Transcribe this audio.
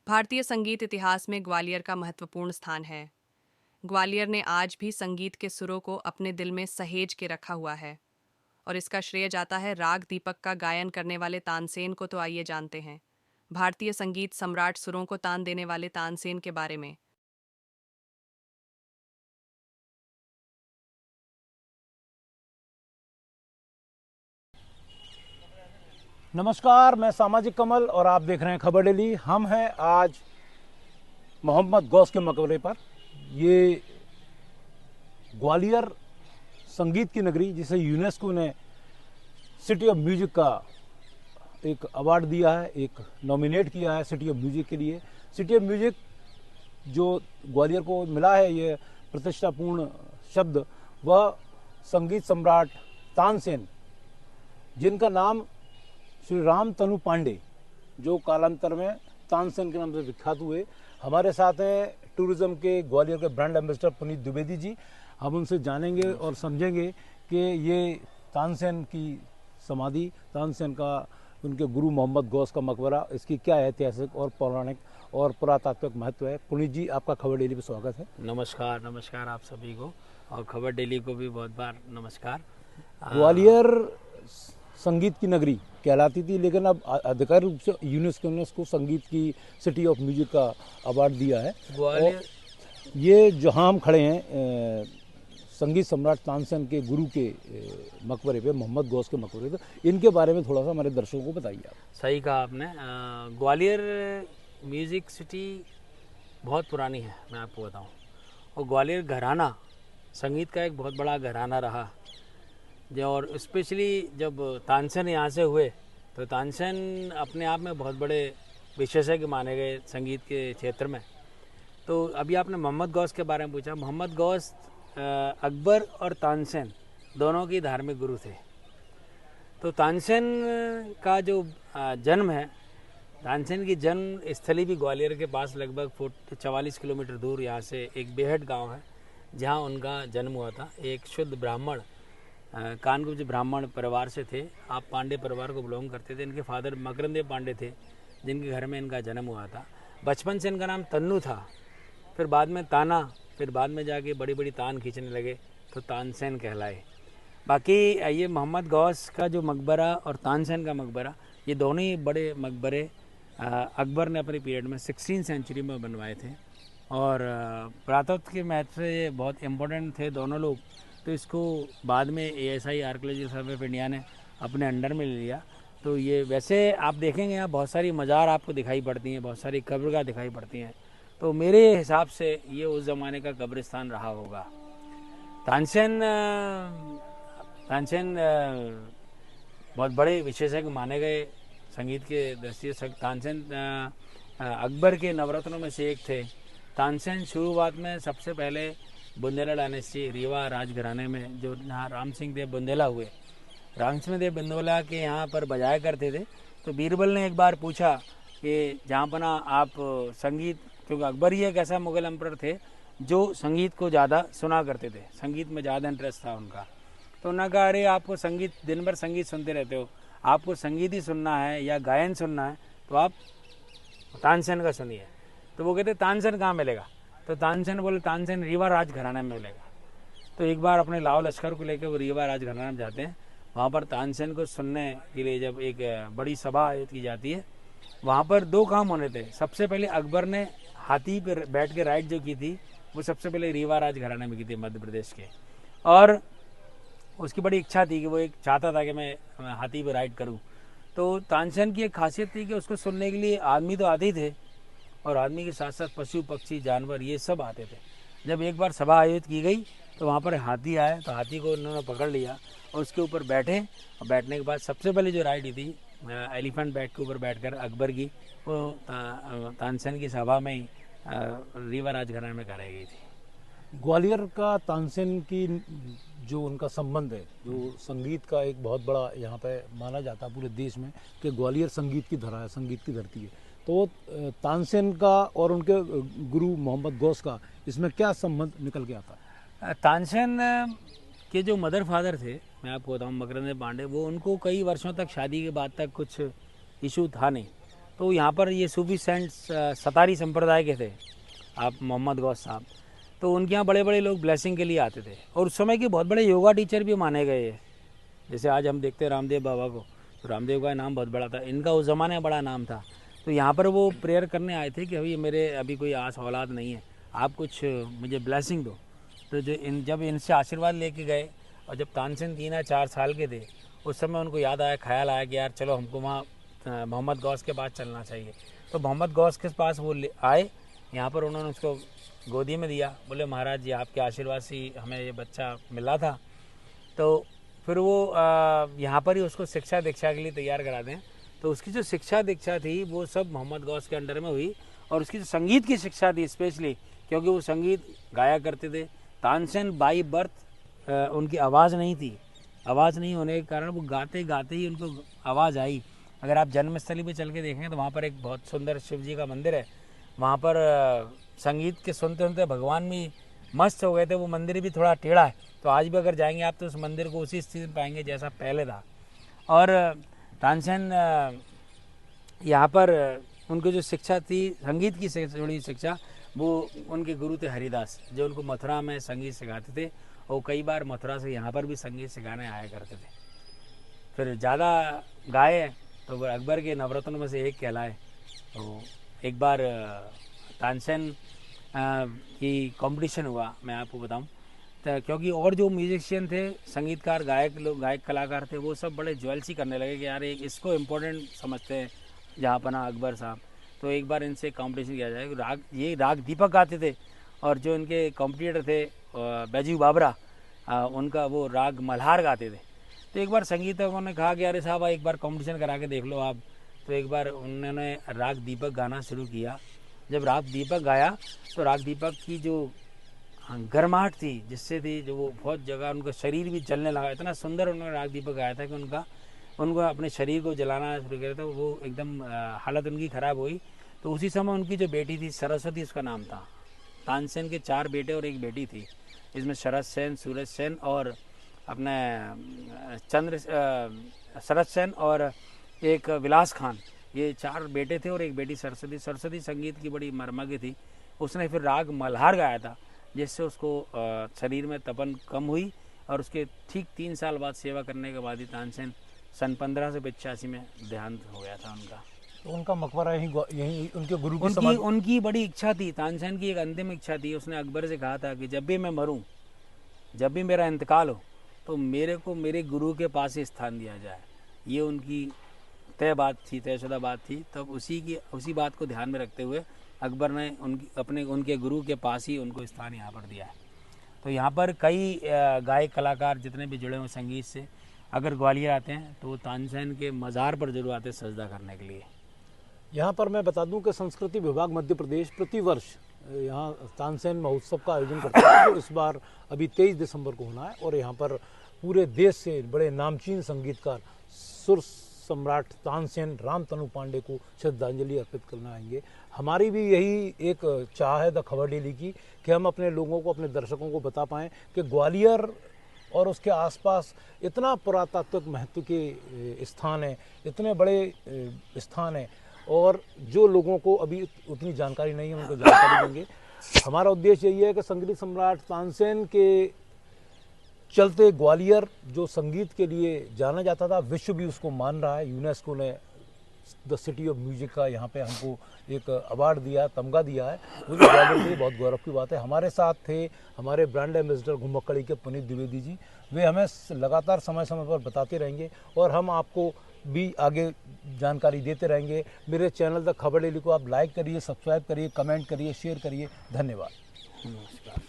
भारतीय संगीत इतिहास में ग्वालियर का महत्वपूर्ण स्थान है। ग्वालियर ने आज भी संगीत के सुरों को अपने दिल में सहेज के रखा हुआ है और इसका श्रेय जाता है राग दीपक का गायन करने वाले तानसेन को। तो आइए जानते हैं भारतीय संगीत सम्राट सुरों को तान देने वाले तानसेन के बारे में। नमस्कार, मैं सामाजिक कमल और आप देख रहे हैं खबर डेली। हम हैं आज मोहम्मद गौस के मकबरे पर। ये ग्वालियर संगीत की नगरी, जिसे यूनेस्को ने सिटी ऑफ म्यूजिक का एक अवार्ड दिया है, एक नॉमिनेट किया है सिटी ऑफ म्यूजिक के लिए। सिटी ऑफ म्यूजिक जो ग्वालियर को मिला है, ये प्रतिष्ठापूर्ण शब्द, वह संगीत सम्राट तानसेन, जिनका नाम श्री राम तनु पांडे, जो कालांतर में तानसेन के नाम से विख्यात हुए, हमारे साथ हैं टूरिज्म के ग्वालियर के ब्रांड एम्बेसडर पुनीत द्विवेदी जी। हम उनसे जानेंगे और समझेंगे कि ये तानसेन की समाधि, तानसेन का, उनके गुरु मोहम्मद गौस का मकबरा, इसकी क्या ऐतिहासिक और पौराणिक और पुरातात्विक महत्व है। पुनीत जी, आपका खबर डेली पे स्वागत है। नमस्कार। नमस्कार आप सभी को, और खबर डेली को भी बहुत बार नमस्कार। ग्वालियर संगीत की नगरी कहलाती थी, लेकिन अब आधिकारिक रूप से यूनेस्को ने उसको संगीत की सिटी ऑफ म्यूजिक का अवार्ड दिया है। ग्वालियर, ये जहाँ हम खड़े हैं, संगीत सम्राट तानसेन के गुरु के मकबरे पे, मोहम्मद गौस के मकबरे पे, इनके बारे में थोड़ा सा हमारे दर्शकों को बताइए आप। सही कहा आपने। ग्वालियर म्यूज़िक सिटी बहुत पुरानी है, मैं आपको बताऊं। और ग्वालियर घराना संगीत का एक बहुत बड़ा घराना रहा। और स्पेशली जब तानसेन यहाँ से हुए, तो तानसेन अपने आप में बहुत बड़े विशेषज्ञ माने गए संगीत के क्षेत्र में। तो अभी आपने मोहम्मद गौस के बारे में पूछा। मोहम्मद गौस अकबर और तानसेन दोनों की धार्मिक गुरु थे। तो तानसेन का जो जन्म है, तानसेन की जन्म स्थली भी ग्वालियर के पास लगभग 44 किलोमीटर दूर यहाँ से एक बेहट गांव है, जहाँ उनका जन्म हुआ था। एक शुद्ध ब्राह्मण, कानगुब्ज ब्राह्मण परिवार से थे। आप पांडे परिवार को बिलोंग करते थे। इनके फादर मकरंदेव पांडे थे, जिनके घर में इनका जन्म हुआ था। बचपन से इनका नाम तन्नू था, फिर बाद में ताना, फिर बाद में जाके बड़ी बड़ी तान खींचने लगे तो तानसेन कहलाए। बाकी ये मोहम्मद गौस का जो मकबरा और तानसेन का मकबरा, ये दोनों ही बड़े मकबरे अकबर ने अपने पीरियड में 16वीं सेंचुरी में बनवाए थे। और पुरातत्व के महत्व से ये बहुत इम्पोर्टेंट थे दोनों लोग। तो इसको बाद में ASI archaeological survey of India ने अपने अंडर में ले लिया। तो ये वैसे आप देखेंगे यहाँ बहुत सारी मज़ार आपको दिखाई पड़ती हैं, बहुत सारी कब्रगाह दिखाई पड़ती हैं। तो मेरे हिसाब से ये उस ज़माने का कब्रिस्तान रहा होगा। तानसेन बहुत बड़े विशेषज्ञ माने गए संगीत के दृष्टि से। तानसेन अकबर के नवरत्नों में से एक थे। तानसेन शुरुआत में सबसे पहले बुंदेला डायनेस्टी, रीवा राजघराने में, जो यहाँ राम सिंह देव बुंदेला हुए, राम सिंह देव बुंदेला के यहाँ पर बजाया करते थे। तो बीरबल ने एक बार पूछा कि जहाँ पना आप संगीत, क्योंकि अकबर ही एक ऐसा मुगल एम्परर थे जो संगीत को ज़्यादा सुना करते थे, संगीत में ज़्यादा इंटरेस्ट था उनका। तो उन्होंने कहा, अरे आपको संगीत, दिन भर संगीत सुनते रहते हो, आपको संगीत ही सुनना है या गायन सुनना है तो आप तानसेन का सुनिए। तो वो कहते तानसेन कहाँ मिलेगा? तो तानसेन बोले, तानसेन रीवा राजघराना में मिलेगा। तो एक बार अपने लाव लश्कर को लेकर वो रीवा राजघराना में जाते हैं। वहाँ पर तानसेन को सुनने के लिए जब एक बड़ी सभा आयोजित की जाती है, वहाँ पर दो काम होने थे। सबसे पहले अकबर ने हाथी पर बैठ के राइड जो की थी, वो सबसे पहले रीवा राजघराना में की थी, मध्य प्रदेश के। और उसकी बड़ी इच्छा थी कि वो एक चाहता था कि मैं हाथी पर राइड करूँ। तो तानसेन की एक खासियत थी कि उसको सुनने के लिए आदमी तो आते ही थे, और आदमी के साथ साथ पशु पक्षी जानवर ये सब आते थे। जब एक बार सभा आयोजित की गई तो वहाँ पर हाथी आए, तो हाथी को उन्होंने पकड़ लिया और उसके ऊपर बैठे। और बैठने के बाद सबसे पहले जो राइड थी एलिफेंट बैट के ऊपर बैठकर अकबर की, वो तानसेन की सभा में ही रीवा राजघराने में कराई गई थी। ग्वालियर का तानसेन की जो उनका संबंध है, जो संगीत का एक बहुत बड़ा यहाँ पे माना जाता है पूरे देश में कि ग्वालियर संगीत की धरा है, संगीत की धरती है। तो तानसेन का और उनके गुरु मोहम्मद गौस का इसमें क्या संबंध निकल के आता है? तानसेन के जो मदर फादर थे, मैं आपको बताऊँ, मकरंदेव पांडे, वो उनको कई वर्षों तक, शादी के बाद तक कुछ इशू था नहीं। तो यहाँ पर ये सूफी सेंट सतारी संप्रदाय के थे, आप मोहम्मद गौस साहब। तो उनके यहाँ बड़े बड़े लोग ब्लेसिंग के लिए आते थे, और उस समय के बहुत बड़े योगा टीचर भी माने गए हैं। जैसे आज हम देखते हैं रामदेव बाबा को, तो रामदेव का नाम बहुत बड़ा था, इनका उस ज़माने में बड़ा नाम था। तो यहाँ पर वो प्रेयर करने आए थे कि अभी मेरे अभी कोई आस औलाद नहीं है, आप कुछ मुझे ब्लेसिंग दो। तो जब इनसे आशीर्वाद लेके गए, और जब तानसेन 3 या 4 साल के थे, उस समय उनको याद आया, ख्याल आया कि यार चलो हमको वहाँ मोहम्मद गौस के पास चलना चाहिए। तो मोहम्मद गौस के पास वो आए, यहाँ पर उन्होंने उसको गोदी में दिया, बोले महाराज जी आपके आशीर्वाद से हमें ये बच्चा मिला था। तो फिर वो यहाँ पर ही उसको शिक्षा दीक्षा के लिए तैयार करा दें। तो उसकी जो शिक्षा दीक्षा थी वो सब मोहम्मद गौस के अंडर में हुई, और उसकी जो संगीत की शिक्षा थी स्पेशली, क्योंकि वो संगीत गाया करते थे। तानसेन बाई बर्थ उनकी आवाज़ नहीं थी, आवाज़ नहीं होने के कारण वो गाते गाते ही उनको आवाज़ आई। अगर आप जन्मस्थली पे चल के देखेंगे तो वहाँ पर एक बहुत सुंदर शिव जी का मंदिर है, वहाँ पर संगीत के सुनते सुनते भगवान भी मस्त हो गए थे। वो मंदिर भी थोड़ा टेढ़ा है, तो आज भी अगर जाएंगे आप तो उस मंदिर को उसी स्थिति में पाएंगे जैसा पहले था। और तानसेन यहाँ पर उनकी जो शिक्षा थी संगीत की जुड़ी शिक्षा, वो उनके गुरु थे हरिदास, जो उनको मथुरा में संगीत सिखाते थे, और कई बार मथुरा से यहाँ पर भी संगीत सिखाने आया करते थे। फिर ज़्यादा गाए तो वो अकबर के नवरत्नों में से एक कहलाए। तो एक बार तानसेन की कंपटीशन हुआ, मैं आपको बताऊं, तो क्योंकि और जो म्यूजिशियन थे, संगीतकार, गायक कलाकार थे, वो सब बड़े ज्वेलसी करने लगे कि यार एक इसको इम्पोर्टेंट समझते हैं जहाँ पना अकबर साहब। तो एक बार इनसे कंपटीशन किया जाए, ये राग दीपक गाते थे, और जो इनके कॉम्पिटिटर थे बैजू बाबरा, उनका वो राग मल्हार गाते थे। तो एक बार संगीतकों ने कहा कि अरे साहब एक बार कंपटीशन करा के देख लो आप। तो एक बार उन्होंने राग दीपक गाना शुरू किया। जब राग दीपक गाया तो राग दीपक की जो गर्माहट थी, जिससे थी जो वो बहुत जगह उनका शरीर भी जलने लगा। इतना सुंदर उन्होंने राग दीपक गाया था कि उनको अपने शरीर को जलाना शुरू किया, तो वो एकदम हालत उनकी ख़राब हुई। तो उसी समय उनकी जो बेटी थी सरस्वती, उसका नाम था। तानसेन के 4 बेटे और 1 बेटी थी, इसमें शरद सेन, सूरज सेन और अपने शरद सेन और एक विलास खान, ये 4 बेटे थे और 1 बेटी सरस्वती। सरस्वती संगीत की बड़ी मर्मज्ञ थी। उसने फिर राग मल्हार गाया था, जिससे उसको शरीर में तपन कम हुई, और उसके ठीक 3 साल बाद सेवा करने के बाद ही तानसेन सन 1585 में देहांत हो गया था उनका। तो उनका मकबरा यहीं उनके गुरु की उनकी बड़ी इच्छा थी, तानसेन की एक अंतिम इच्छा थी। उसने अकबर से कहा था कि जब भी मैं मरूं, जब भी मेरा इंतकाल हो, तो मेरे को मेरे गुरु के पास ही स्थान दिया जाए। ये उनकी तय बात थी, तयशुदा बात थी। तब उसी बात को ध्यान में रखते हुए अकबर ने उनके गुरु के पास ही उनको स्थान यहाँ पर दिया है। तो यहाँ पर कई गायक कलाकार जितने भी जुड़े हुए संगीत से, अगर ग्वालियर आते हैं तो वो तानसेन के मज़ार पर जरूर आते हैं सजदा करने के लिए। यहाँ पर मैं बता दूं कि संस्कृति विभाग मध्य प्रदेश प्रतिवर्ष यहाँ तानसेन महोत्सव का आयोजन करता है, जो इस बार अभी 23 दिसंबर को होना है। और यहाँ पर पूरे देश से बड़े नामचीन संगीतकार सुर सम्राट तानसेन रामतनु पांडे को श्रद्धांजलि अर्पित करना आएंगे। हमारी भी यही एक चाह है द खबर डेली की, कि हम अपने लोगों को, अपने दर्शकों को बता पाएँ कि ग्वालियर और उसके आसपास इतना पुरातात्विक महत्व के स्थान है, इतने बड़े स्थान हैं, और जो लोगों को अभी उतनी जानकारी नहीं है उनको जानकारी देंगे। हमारा उद्देश्य यही है कि संगीत सम्राट तानसेन के चलते ग्वालियर जो संगीत के लिए जाना जाता था, विश्व भी उसको मान रहा है। यूनेस्को ने द सिटी ऑफ म्यूजिक का यहाँ पे हमको एक अवार्ड दिया, तमगा दिया है, मुझे ग्वालियर के लिए बहुत गौरव की बात है। हमारे साथ थे हमारे ब्रांड एम्बेसडर घुमक्कड़ी के पुनीत द्विवेदी जी, वे हमें लगातार समय समय पर बताते रहेंगे, और हम आपको भी आगे जानकारी देते रहेंगे। मेरे चैनल द खबर डेली को आप लाइक करिए, सब्सक्राइब करिए, कमेंट करिए, शेयर करिए। धन्यवाद। नमस्कार।